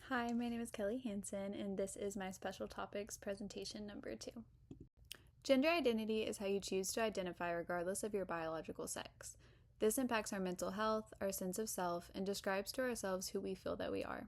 Hi, my name is Kelly Hansen, and this is my special topics presentation number 2. Gender identity is how you choose to identify regardless of your biological sex. This impacts our mental health, our sense of self, and describes to ourselves who we feel that we are.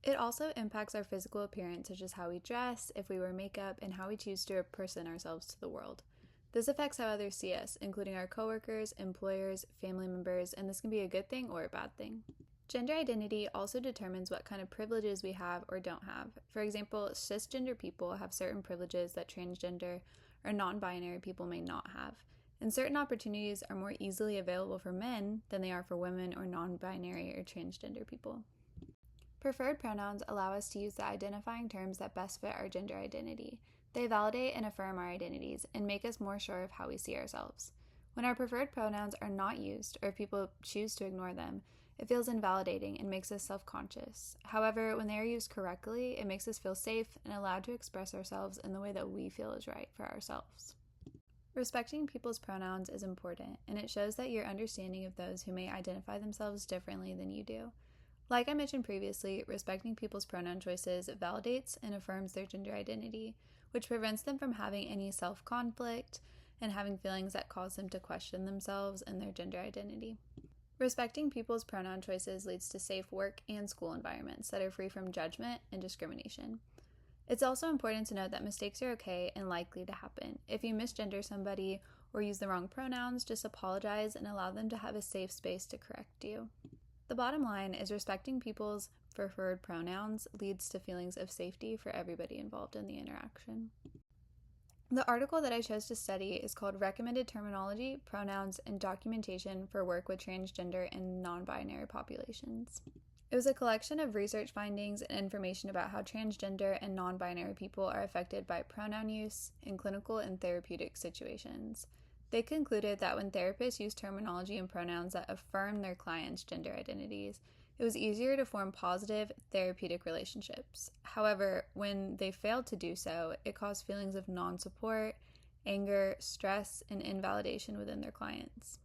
It also impacts our physical appearance, such as how we dress, if we wear makeup, and how we choose to present ourselves to the world. This affects how others see us, including our coworkers, employers, family members, and this can be a good thing or a bad thing. Gender identity also determines what kind of privileges we have or don't have. For example, cisgender people have certain privileges that transgender or non-binary people may not have. And certain opportunities are more easily available for men than they are for women or non-binary or transgender people. Preferred pronouns allow us to use the identifying terms that best fit our gender identity. They validate and affirm our identities and make us more sure of how we see ourselves. When our preferred pronouns are not used, or if people choose to ignore them, it feels invalidating and makes us self-conscious. However, when they are used correctly, it makes us feel safe and allowed to express ourselves in the way that we feel is right for ourselves. Respecting people's pronouns is important, and it shows that you're understanding of those who may identify themselves differently than you do. Like I mentioned previously, respecting people's pronoun choices validates and affirms their gender identity, which prevents them from having any self-conflict and having feelings that cause them to question themselves and their gender identity. Respecting people's pronoun choices leads to safe work and school environments that are free from judgment and discrimination. It's also important to note that mistakes are okay and likely to happen. If you misgender somebody or use the wrong pronouns, just apologize and allow them to have a safe space to correct you. The bottom line is respecting people's preferred pronouns leads to feelings of safety for everybody involved in the interaction. The article that I chose to study is called Recommended Terminology, Pronouns, and Documentation for Work with Transgender and Non-Binary Populations. It was a collection of research findings and information about how transgender and non-binary people are affected by pronoun use in clinical and therapeutic situations. They concluded that when therapists use terminology and pronouns that affirm their clients' gender identities, it was easier to form positive therapeutic relationships. However, when they failed to do so, it caused feelings of non-support, anger, stress, and invalidation within their clients.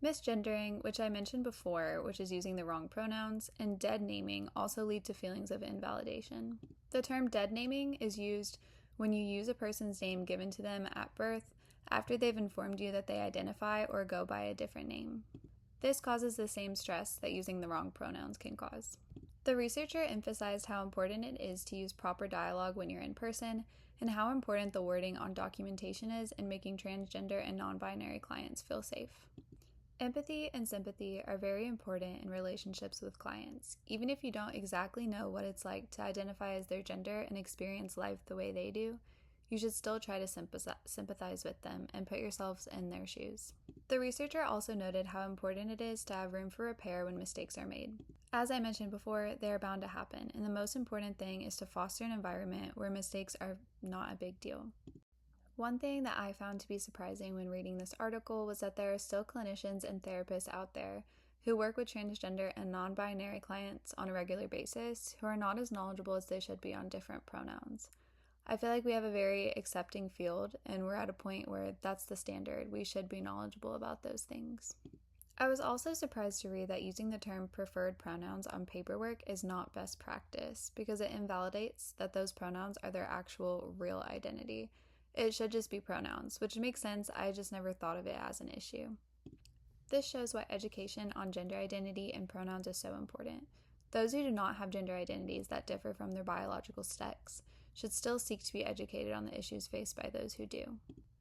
Misgendering, which I mentioned before, which is using the wrong pronouns, and dead naming also lead to feelings of invalidation. The term dead naming is used when you use a person's name given to them at birth after they've informed you that they identify or go by a different name. This causes the same stress that using the wrong pronouns can cause. The researcher emphasized how important it is to use proper dialogue when you're in person and how important the wording on documentation is in making transgender and non-binary clients feel safe. Empathy and sympathy are very important in relationships with clients. Even if you don't exactly know what it's like to identify as their gender and experience life the way they do, you should still try to sympathize with them and put yourselves in their shoes. The researcher also noted how important it is to have room for repair when mistakes are made. As I mentioned before, they are bound to happen, and the most important thing is to foster an environment where mistakes are not a big deal. One thing that I found to be surprising when reading this article was that there are still clinicians and therapists out there who work with transgender and non-binary clients on a regular basis who are not as knowledgeable as they should be on different pronouns. I feel like we have a very accepting field, and we're at a point where that's the standard. We should be knowledgeable about those things. I was also surprised to read that using the term preferred pronouns on paperwork is not best practice because it invalidates that those pronouns are their actual real identity. It should just be pronouns, which makes sense. I just never thought of it as an issue. This shows why education on gender identity and pronouns is so important. Those who do not have gender identities that differ from their biological sex should still seek to be educated on the issues faced by those who do.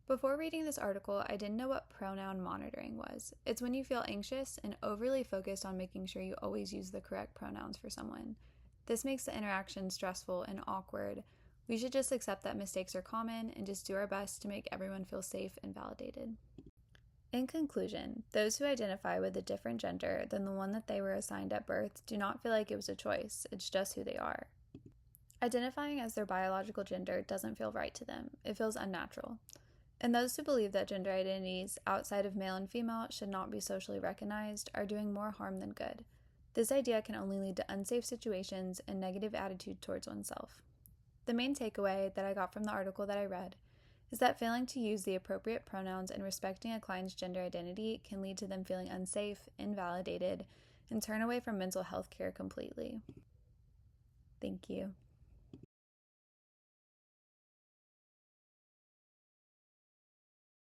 Before reading this article, I didn't know what pronoun monitoring was. It's when you feel anxious and overly focused on making sure you always use the correct pronouns for someone. This makes the interaction stressful and awkward. We should just accept that mistakes are common and just do our best to make everyone feel safe and validated. In conclusion, those who identify with a different gender than the one that they were assigned at birth do not feel like it was a choice, it's just who they are. Identifying as their biological gender doesn't feel right to them. It feels unnatural. And those who believe that gender identities outside of male and female should not be socially recognized are doing more harm than good. This idea can only lead to unsafe situations and negative attitude towards oneself. The main takeaway that I got from the article that I read is that failing to use the appropriate pronouns and respecting a client's gender identity can lead to them feeling unsafe, invalidated, and turn away from mental health care completely. Thank you.